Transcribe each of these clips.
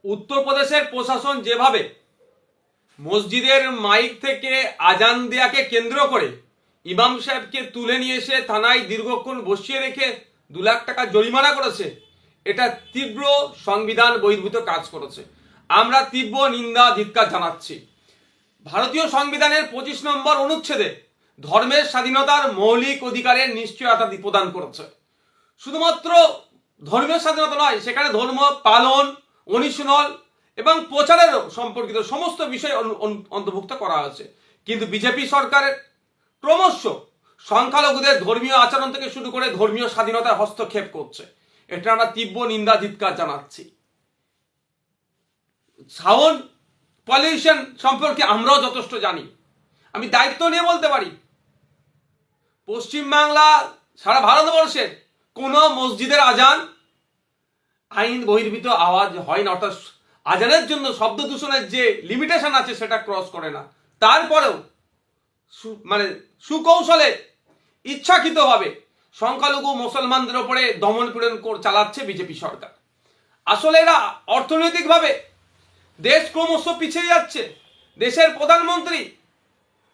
উত্তরপ্রদেশের প্রশাসন যেভাবে মসজিদের মাইক থেকে আজান দেয়াকে কেন্দ্র করে ইমাম সাহেবকে তুলে নিয়ে এসে থানায় দীর্ঘক্ষণ বসিয়ে রেখে 2 লাখ টাকা জরিমানা করেছে, এটা তীব্র সংবিধান বহির্ভূত কাজ করেছে। আমরা তীব্র নিন্দা ধিক্কার জানাচ্ছি। ভারতীয় সংবিধানের 25 নম্বর অনুচ্ছেদে ধর্মের স্বাধীনতার মৌলিক অধিকারের নিশ্চয়তা প্রদান করেছে। শুধুমাত্র ধর্মীয় স্বাধীনতা নয়, সেখানে ধর্ম পালন, অনুশীলন এবং প্রচারের সম্পর্কিত সমস্ত বিষয় অন্তর্ভুক্ত করা হয়েছে। কিন্তু বিজেপি সরকারের ক্রমশ সংখ্যালঘুদের ধর্মীয় আচরণ থেকে শুরু করে ধর্মীয় স্বাধীনতায় হস্তক্ষেপ করছে। এটা আমরা তীব্র নিন্দা ধিক্কার জানাচ্ছি। সাউন্ড পলিউশন সম্পর্কে আমরাও যথেষ্ট জানি। আমি দায়িত্ব নিয়ে বলতে পারি, পশ্চিমবাংলা সারা ভারতবর্ষের কোনো মসজিদের আজান আইন বহির্ভূত আওয়াজ হয় না, অর্থাৎ আজানের জন্য শব্দ দূষণের যে লিমিটেশন আছে সেটা ক্রস করে না। তারপরেও সুকৌশলে ইচ্ছাকৃতভাবে সংখ্যালঘু মুসলমানদের উপরে দমন পীড়ন চালাচ্ছে বিজেপি সরকার। আসলে এরা অর্থনৈতিকভাবে দেশ ক্রমশ পিছিয়ে যাচ্ছে। দেশের প্রধানমন্ত্রী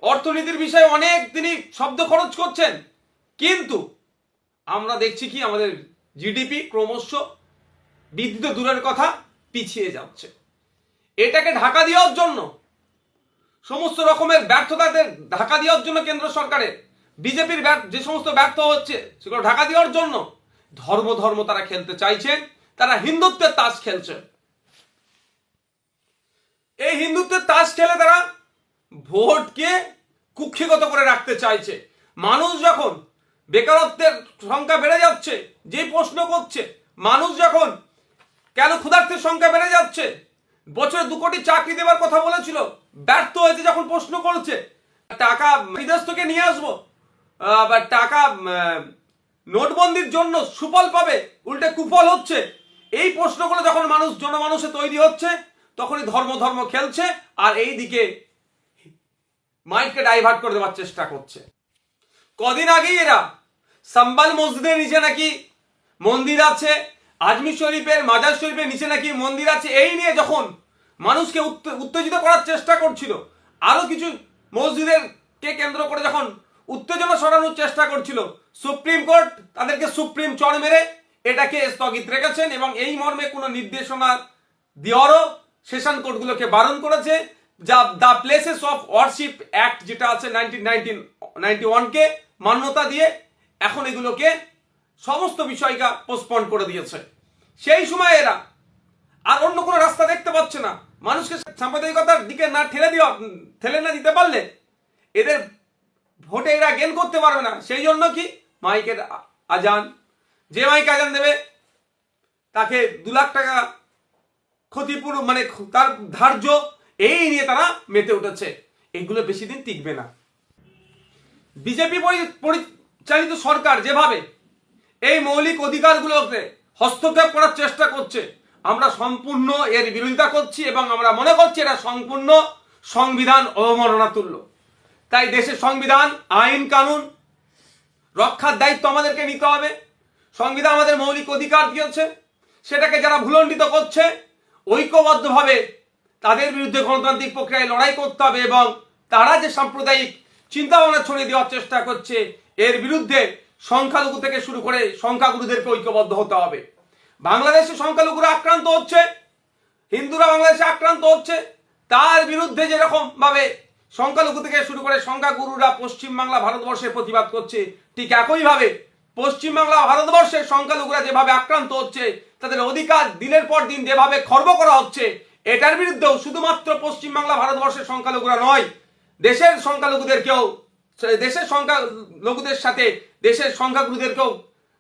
অর্থনীতির বিষয়ে অনেক তিনি শব্দ খরচ করছেন, কিন্তু আমরা দেখছি কি আমাদের জিডিপি ক্রমশ বৃদ্ধি তো দূরের কথা পিছিয়ে যাচ্ছে। এটাকে ঢাকা দেওয়ার জন্য, সমস্ত রকমের ব্যর্থতাদের ঢাকা দেওয়ার জন্য কেন্দ্র সরকারের বিজেপির যে সমস্ত ব্যর্থ হচ্ছে সেগুলো ঢাকা দেওয়ার জন্য ধর্ম তারা খেলতে চাইছেন। তারা হিন্দুত্বের তাস খেলছেন। এই হিন্দুত্বের তাস খেলে তারা ভোটকে কুক্ষিগত করে রাখতে চাইছে। মানুষ যখন বেকারত্বের সংখ্যা বেড়ে যাচ্ছে, যে প্রশ্ন করছে মানুষ যখন কেন ক্ষুধার্তের সংখ্যা বেড়ে যাচ্ছে, বছরে 2 কোটি চাকরি দেওয়ার কথা বলেছিল, ব্যর্থ হয়েছে যখন প্রশ্ন করছে টাকা বিদেশ থেকে নিয়ে আসবো বা টাকা নোটবন্দির জন্য সুফল পাবে, উল্টে কুফল হচ্ছে, এই প্রশ্নগুলো যখন জনমানুষে তৈরি হচ্ছে তখনই ধর্ম খেলছে আর এই দিকে মাইন্ডকে ডাইভার্ট করে দেওয়ার চেষ্টা করছে। কদিন আগেই এরা সাম্বাল মসজিদের নিচে নাকি মন্দির আছে, আজমির শরীফের মাজার শরীফের নিচে নাকি মন্দির আছে, এই নিয়ে যখন মানুষকে উত্তেজিত করার চেষ্টা করছিল, আরো কিছু মসজিদের কে কেন্দ্র করে যখন উত্তেজনা সরানোর চেষ্টা করছিল, সুপ্রিম কোর্ট তাদেরকে সুপ্রিম চড় মেরে এটাকে স্থগিত রেখেছেন এবং এই মর্মে কোনো নির্দেশনা দেওয়ারও সেশন কোর্টগুলোকে বারণ করেছে। যা the places of warship act যেটা আছে 1991কে মান্যতা দিয়ে এখন এগুলোকে সমস্ত বিষয়কে পোস্টপন করে দিয়েছে। সেই সময় এরা আর অন্য কোনো রাস্তা দেখতে পাচ্ছে না। মানুষকে সাম্প্রদায়িকতার দিকে না ঠেলে না দিতে পারলে এদের ভোটে এরা গেন করতে পারবে না। সেই জন্য কি মাইকের আজান, যে মাইকে আজান দেবে তাকে 2 লাখ টাকা ক্ষতিপূরণ, তার ধার্য, এই নিয়ে তারা মেতে উঠেছে। এগুলো বেশি দিন টিকবে না। বিজেপি পরিচালিত সরকার যেভাবে এই মৌলিক অধিকারগুলোকে হস্তক্ষেপ করার চেষ্টা করছে, আমরা সম্পূর্ণ এর বিরোধিতা করছি এবং আমরা মনে করছি এটা সম্পূর্ণ সংবিধান অবমাননা তুল্য। তাই দেশের সংবিধান, আইন কানুন রক্ষার দায়িত্ব আমাদেরকে নিতে হবে। সংবিধান আমাদের মৌলিক অধিকার দিয়েছে, সেটাকে যারা ভুলণ্ডিত করছে ঐক্যবদ্ধভাবে তাদের বিরুদ্ধে গণতান্ত্রিক প্রক্রিয়ায় লড়াই করতে হবে এবং তারা যে সাম্প্রদায়িক চিন্তাভাবনা ছড়িয়ে দেওয়ার চেষ্টা করছে এর বিরুদ্ধে সংখ্যালঘু থেকে শুরু করে সংখ্যাগুরুদেরকে ঐক্যবদ্ধ হতে হবে। বাংলাদেশে সংখ্যালঘুরা আক্রান্ত হচ্ছে, হিন্দুরা বাংলাদেশে আক্রান্ত হচ্ছে, তার বিরুদ্ধে যেরকম ভাবে সংখ্যালঘু থেকে শুরু করে সংখ্যাগুরুরা পশ্চিমবাংলা ভারতবর্ষে প্রতিবাদ করছে, ঠিক একইভাবে পশ্চিমবাংলা ভারতবর্ষের সংখ্যালঘুরা যেভাবে আক্রান্ত হচ্ছে, তাদের অধিকার দিনের পর দিন যেভাবে খর্ব করা হচ্ছে, এটার বিরুদ্ধেও শুধুমাত্র পশ্চিমবাংলা ভারতবর্ষের সংখ্যালঘুরা নয়, দেশের সংখ্যালঘুদেরকেও, দেশের সংখ্যালঘুদের সাথে দেশের সংখ্যাগুরুদেরকেও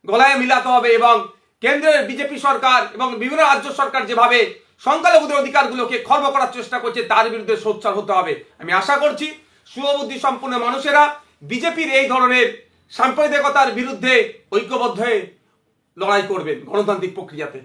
গলায় মিলাতে হবে এবং কেন্দ্রের বিজেপি সরকার এবং বিভিন্ন রাজ্য সরকার যেভাবে সংখ্যালঘুদের অধিকারগুলোকে খর্ব করার চেষ্টা করছে তার বিরুদ্ধে সোচ্চার হতে হবে। আমি আশা করছি শুভবুদ্ধি সম্পন্ন মানুষেরা বিজেপির এই ধরনের সাম্প্রদায়িকতার বিরুদ্ধে ঐক্যবদ্ধ হয়ে লড়াই করবেন গণতান্ত্রিক প্রক্রিয়াতে।